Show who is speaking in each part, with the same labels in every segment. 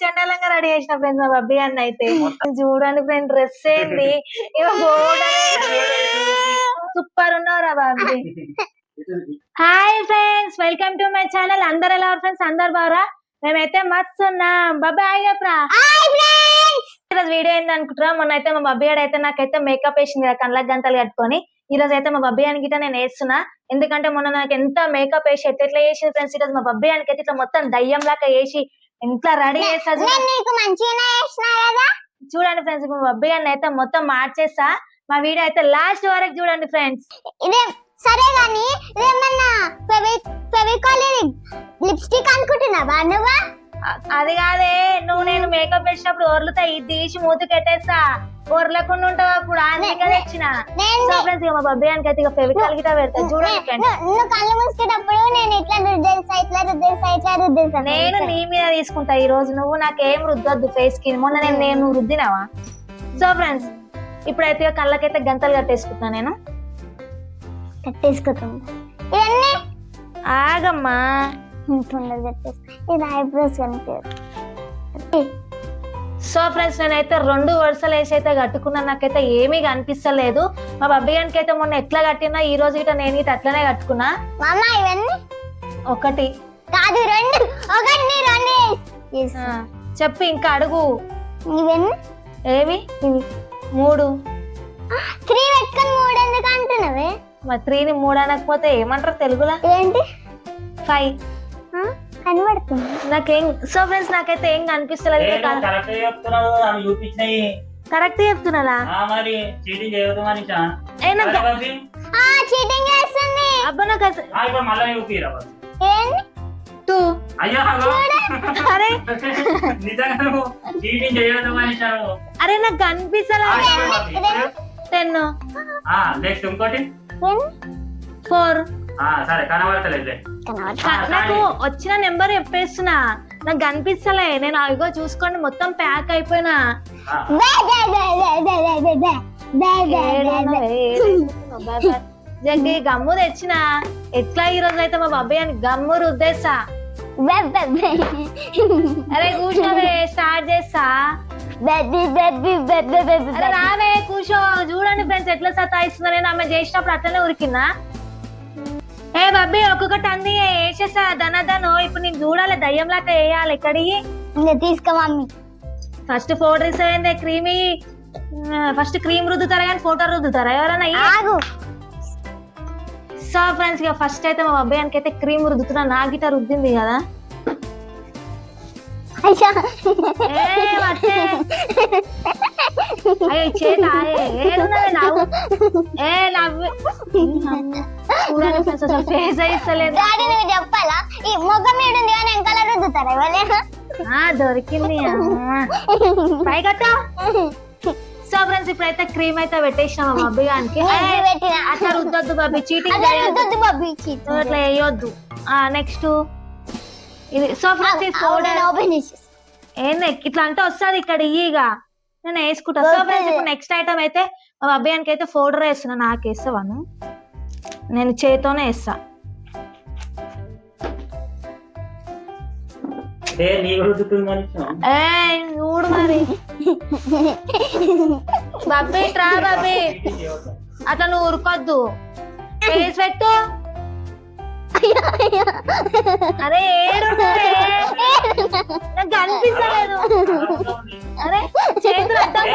Speaker 1: చండాలంగా రెడీ చేసిన ఫ్రెండ్స్ మా బబ్బీ అన్న అయితే చూడండి ఫ్రెండ్ డ్రెస్ ఏంది సూపర్ ఉన్నారా Bobby. Hi friends, welcome to my channel. అందరు ఎలా ఫ్రెండ్స్? అందరు బాగా? మేమైతే మస్తు ఉన్నాం. బాబాయ్ చెప్పరా. ఈరోజు వీడియో ఏంది అనుకుంటారా? మొన్న అయితే మా బబ్బీ అయితే నాకైతే మేకప్ వేసింది కదా కళ్ళకి గంతలు కట్టుకొని. ఈ రోజు అయితే మా బబ్బీ అని గిట్ట నేను వేస్తున్నా, ఎందుకంటే మొన్న నాకు ఎంత మేకప్ వేసి ఎట్లా చేసింది ఫ్రెండ్స్. ఈ రోజు మా బబ్బీ అనికి అయితే ఇట్లా మొత్తం దయ్యం లాగా వేసి ఎంత రెడీ చేస్తా చూడండి ఫ్రెండ్స్. ఇప్పుడు మా బబ్బీ అని అయితే మొత్తం మార్చేస్తా. మా వీడియో అయితే లాస్ట్ వరకు చూడండి ఫ్రెండ్స్.
Speaker 2: ఇదే సరే గాని ఇదేమన్నా లిప్స్టిక్ అనుకుంటున్నావా నువ్వా?
Speaker 1: అది కాదే, నువ్వు నేను మేకప్ వేసినప్పుడు ఒర్లుతా ఇది తీసి మూతికి పెట్టేస్తా, ఒర్లకుండా ఉంటావు అప్పుడు అందుకే తెచ్చిన. సో ఫ్రెండ్స్ ఇక మా బబ్బీ అని అయితే ఇక ఫెవికాల్ గిట్ట పెడతా చూడండి ఫ్రెండ్స్.
Speaker 2: నువ్వు కళ్ళు మూసుకేటప్పుడు నేను ఇట్లా రుద్దేస్తా
Speaker 1: నేను నీ మీద తీసుకుంటా ఈ రోజు. నువ్వు నాకేం రుద్దొద్దు ఫేస్ కి. మొన్న నేను రుద్దినావా? సో ఫ్రెండ్స్ ఇప్పుడైతే కళ్ళకైతే గంతలు కట్టేసుకుంటున్నా. నేను
Speaker 2: కట్టేసుకుంటాను ఇవన్నీ.
Speaker 1: ఆగమ్మా,
Speaker 2: ఇది ఐబ్రోస్ కనిపించదు.
Speaker 1: సో ఫ్రెండ్స్ నేనైతే 2 వరుసలు వేసి అయితే కట్టుకున్నా, నాకైతే ఏమీ కనిపిస్తలేదు. మా బబ్బీ గారికి అయితే మొన్న ఎట్లా కట్టినా ఈ రోజు గిట్ట నేను గిట్ట అట్లనే కట్టుకున్నా.
Speaker 2: మామా ఇవన్నీ
Speaker 1: ఒకటి
Speaker 2: కాదు 2. ఒకటి 2
Speaker 1: చెప్పి ఇంకా అడుగు.
Speaker 2: ఇవన్నీ
Speaker 1: ఏవి?
Speaker 2: ఇవి
Speaker 1: 3.
Speaker 2: 3 పెట్టుకొని 3 ఎందుకు అంటున్నావే?
Speaker 1: మరి 3ని 3 అనకపోతే ఏమంటారు తెలుగులో?
Speaker 2: ఏంటి
Speaker 1: 5
Speaker 2: కనబడుతుంది
Speaker 1: నాకేం. సో ఫ్రెండ్స్ నాకైతే ఏం కనిపిస్తలేదు. కరెక్ట్ చెప్తున్నా.
Speaker 2: చీటింగ్ చేస్తుంది.
Speaker 1: అబ్బా నాకు 2. అరే అరే నాకు కనిపిస్తలేదు. 10 4. నాకు వచ్చిన నెంబర్ చెప్పేస్తున్నా, నాకు కనిపిస్తలే. నేను అవిగో చూసుకోండి మొత్తం ప్యాక్ అయిపోయినా. జగ్గి గమ్ము తెచ్చిన. ఎట్లా ఈ రోజు అయితే మా బబ్బీ అని గమ్ము రుద్దేస్తా. అరే కూర్చోవే, స్టార్ట్ చేస్తా. అరే రావే కూర్చో. చూడండి ఫ్రెండ్స్ ఎట్లా సతాయిస్తుందా. నేను ఆమె చేసినప్పుడు అట్లనే ఉరికిందా. ఏ బబ్బీ ఒక్కొక్కటి అన్ని వేసేసా దనదను. ఇప్పుడు నేను చూడాలి దయ్యంలాగా వేయాలి. ఇక్కడికి
Speaker 2: తీసుకో మమ్మీ.
Speaker 1: ఫస్ట్ పౌడర్ ఇస్తే క్రీమీ. ఫస్ట్ క్రీమ్ రుద్దుతారా కానీ ఫోటో రుద్దుతారా ఎవరైనా? సో ఫ్రెండ్స్ ఇక ఫస్ట్ అయితే మా బబ్బీ అనికి అయితే క్రీమ్ రుద్దుతున్నా. నా గిట రుద్దింది కదా. అయ్యో చేత నవ్వు. చూడండి ఫ్రెండ్స్ అసలు ఫేస్ అయిస్తలేదు.
Speaker 2: చెప్పాలా ఈ మొగ్గం ఏడుంది కానీ వెనకాల రుద్దుతారా ఎవరైనా?
Speaker 1: దొరికింది పైగట్ట. సో ఫ్రెండ్స్ ఇప్పుడైతే క్రీమ్ అయితే పెట్టేసినాం మా బబ్బీ గానికి. అట్లా రుద్దొద్దు బబ్బీ, చీటింగ్ అట్లా వేయొద్దు. నెక్స్ట్ ఇది. సో ఫ్రెండ్స్ ఏంది ఇట్లా అంటే వస్తుంది ఇక్కడ ఈగా నేను వేసుకుంటా. సో ఫ్రెండ్స్ ఇప్పుడు నెక్స్ట్ ఐటమ్ అయితే మా బబ్బీ గానికి అయితే పౌడర్ వేస్తున్నా. నాకు వేస్తావాను, నేను చేతోనే వేస్తా. చూడు మరి బబ్బీ ట్రా బబ్బీ, అట్లా నువ్వు ఉరుకొద్దు. ఫేస్ పెట్టు. అరే ఏడు నాకు కనిపిస్తలేదు. అరే చేతులు అడ్డం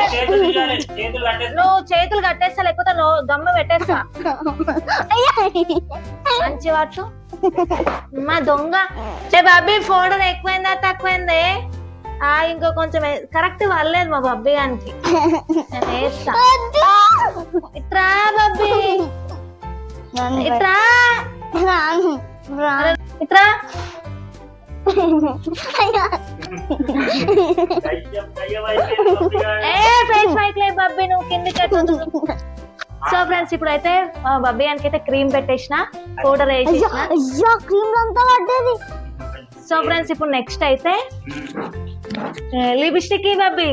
Speaker 1: నువ్వు చేతులు కట్టేస్తా, లేకపోతే నువ్వు గమ్మ పెట్టేస్తా. మంచి వాటు మా దొంగ. బబ్బీ పౌడర్ ఎక్కువైందా తక్కువైందే? ఇంకో కొంచెం కరెక్ట్ పర్లేదు మా బబ్బీ గానికి. నేను వేస్తా. ఇట్రా బబ్బీ, ఇట్రా ఇట్రా. ఫేస్ మైక్ లే బబ్బీ, నువ్వు కిందికి. సో ఫ్రెండ్స్ ఇప్పుడైతే బబ్బీ గానికి అయితే క్రీమ్ పెట్టేసిన, పౌడర్ వేసేసిన. సో ఫ్రెండ్స్ ఇప్పుడు నెక్స్ట్ అయితే లిప్స్టిక్ బబ్బీ.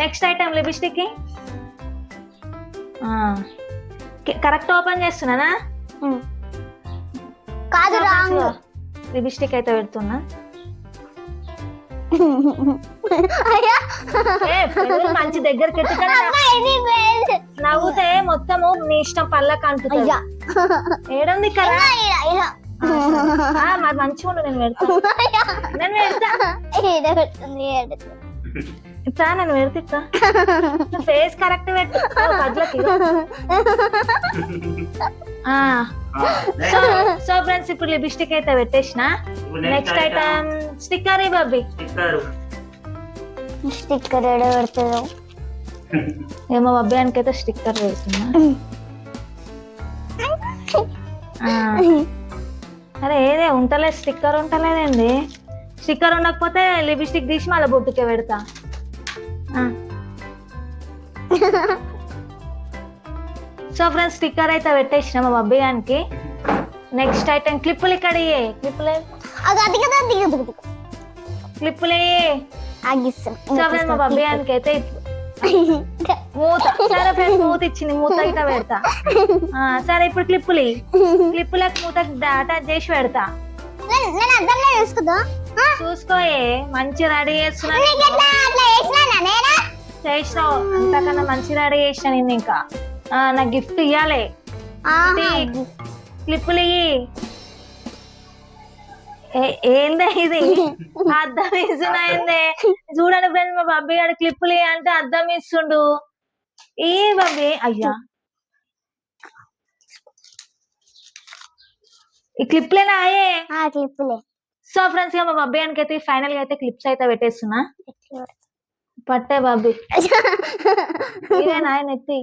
Speaker 1: Next item lipstick. Correct open చేస్తున్నానా?
Speaker 2: కాదు రాంగ్.
Speaker 1: లిప్స్టిక్ అయితే పెడుతున్నా.
Speaker 2: అయ్యా
Speaker 1: ఏ పెదవులు మంచి దగ్గరికి ఎత్తుతా
Speaker 2: అమ్మా, ఇది బెల్ట్.
Speaker 1: నవ్వుతే మొత్తము నీ ఇష్టం పళ్ళకి అంటుతుంది
Speaker 2: అయ్యా
Speaker 1: ఏడుంది కదా
Speaker 2: ఇలా, ఇలా.
Speaker 1: మరి మంచిగా ఉండు నేను పెడతా
Speaker 2: అయ్యా.
Speaker 1: నేను పెడతా
Speaker 2: ఈడ పెడుతుంది, ఈడ పెడుతుంది.
Speaker 1: ఇట్లా నేను పెడతా ఫేస్ కరెక్ట్ పెట్టు కళ్ళకి సో ఫ్రెండ్స్ ఇప్పుడు లిప్స్టిక్ అయితే పెట్టేసిన next item sticker Bobby
Speaker 2: sticker ఏడ పెడుతుందో.
Speaker 1: ఏమో అబ్బాయానికి అయితే స్టిక్కర్ వేస్తున్నా అరే ఏదే ఉంటలేదు స్టిక్కర్ ఉంటలేదండి స్టిక్కర్ ఉండకపోతే లిప్స్టిక్ తీసి మళ్ళీ బొట్టుకే పెడతా సో ఫ్రెండ్స్ స్టిక్కర్ అయితే పెట్టేసిన మా అబ్బాయానికి నెక్స్ట్ ఐటమ్ క్లిప్పులు ఇక్కడ క్లిప్పులే
Speaker 2: అది అది కదా, అది కదా, అది కదా.
Speaker 1: క్లిప్పులే
Speaker 2: ఆగిస్తాను.
Speaker 1: సో ఫ్రెండ్స్ మా అబ్బాయానికి అయితే మూత సరే ఫ్రెండ్స్ మూత ఇచ్చింది మూత ఇట్లా పెడతా సరే ఇప్పుడు క్లిప్పులకు మూత అటాచ్ చేసి పెడతా
Speaker 2: నేను అద్దంలో చూసుకుందా
Speaker 1: చూసుకోయే మంచి రెడీ చేస్తున్నా
Speaker 2: అట్లా వేసినా నేనా
Speaker 1: చేసినావు అంతకన్నా మంచి రెడీ చేసిన నేను ఇంకా నాకు గిఫ్ట్ ఇయ్యాలి క్లిప్పులు ఇయ్యి ఏందే ఇది అద్దం ఇస్తున్నాయిందే చూడండి ఫ్రెండ్స్ మా బాబీ గారు క్లిప్పులు అంటే అద్దం ఇస్తుండు ఏ బాబీ అయ్యా ఈ క్లిప్లేనా ఆయే
Speaker 2: క్లిప్పులే.
Speaker 1: సో ఫ్రెండ్స్ గా మా బాబీ గారికి అయితే ఫైనల్ గా అయితే క్లిప్స్ అయితే పెట్టేస్తున్నా పట్టే బాబీ ఇదేనా ఆయన ఎత్తి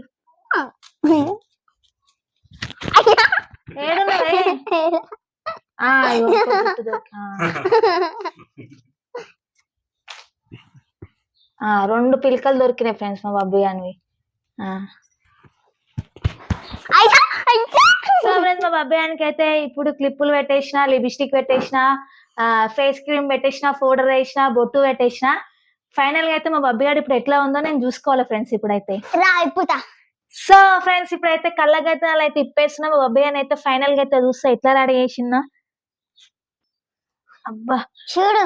Speaker 1: ఏడున్నావే రెండు పిలకలు దొరికినాయి ఫ్రెండ్స్ మా బాబీ గానివి సో ఫ్రెండ్స్ మా బాబీ గానికి అయితే ఇప్పుడు క్లిప్పులు పెట్టేసిన లిప్స్టిక్ పెట్టేసిన ఫేస్ క్రీమ్ పెట్టేసిన పౌడర్ వేసిన బొట్టు పెట్టేసిన ఫైనల్ గా అయితే మా బాబీ గారు ఇప్పుడు ఎట్లా ఉందో నేను చూసుకోవాలి ఫ్రెండ్స్ ఇప్పుడైతే సో ఫ్రెండ్స్ ఇప్పుడైతే కళ్ళగైతే అయితే ఇప్పేస్తున్నా మా బాబీ గారిని అయితే ఫైనల్ గా అయితే చూస్తా ఎట్లా రెడీ చేసిందా అబ్బా
Speaker 2: చూడు.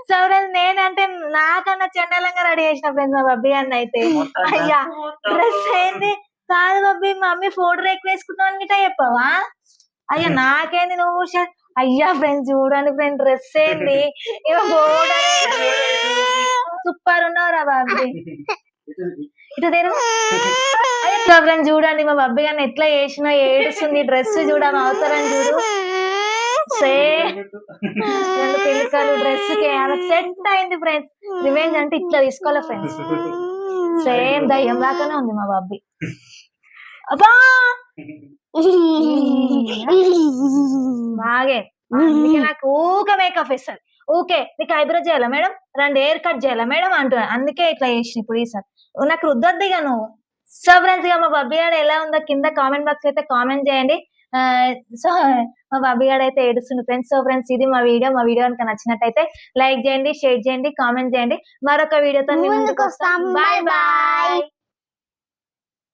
Speaker 1: సో ఫ్రెండ్స్ నేనంటే నాకన్నా చండాలంగా రెడీ చేసిన ఫ్రెండ్స్ మా బాబీ గారిని అయితే అయ్యా డ్రెస్ ఏంది కాదు బాబీ మమ్మీ ఫోటో ఎక్కువ వేసుకున్నావు అన్నిట చెప్పావా అయ్యా నాకేంది నువ్వు అయ్యా ఫ్రెండ్స్ చూడండి ఫ్రెండ్ డ్రెస్ ఏంది సూపర్ ఉన్నావురా బాబీ ఇటు తెరు ఫ్రెండ్స్ చూడండి మా బాబీ గారిని ఎట్లా చేసినా ఏడుస్తుంది డ్రెస్ చూడమా అవుతారని చూడు రెండు పిల్లకాయలు డ్రెస్ కి సెట్ అయింది ఫ్రెండ్స్ రివెంజ్ అంటే ఇట్లా తీసుకోవాలి ఫ్రెండ్స్ సేమ్ దయ్యం లాగానే ఉంది మా బాబీ అబ్బా బాగే అందుకే నాకు ఊకే మేకప్ వేస్తారు ఊకే నీకు ఐబ్రో చేయాలా మేడం రెండు హెయిర్ కట్ చేయాలా మేడం అంటున్నా అందుకే ఇట్లా చేసిన ఇప్పుడు ఈసారి నాకు రుద్దొద్దిగా నువ్వు సో ఫ్రెండ్స్ గా మా బాబీ గారు ఎలా ఉందో కింద కామెంట్ బాక్స్ అయితే కామెంట్ చేయండి సో మా బాబీ గారు అయితే ఏడుస్తుంది ఫ్రెండ్స్ సో ఫ్రెండ్స్ ఇది మా వీడియో కనుక నచ్చినట్టయితే లైక్ చేయండి షేర్ చేయండి కామెంట్ చేయండి మరొక వీడియోతో ముందుకు వస్తాం బాయ్ బాయ్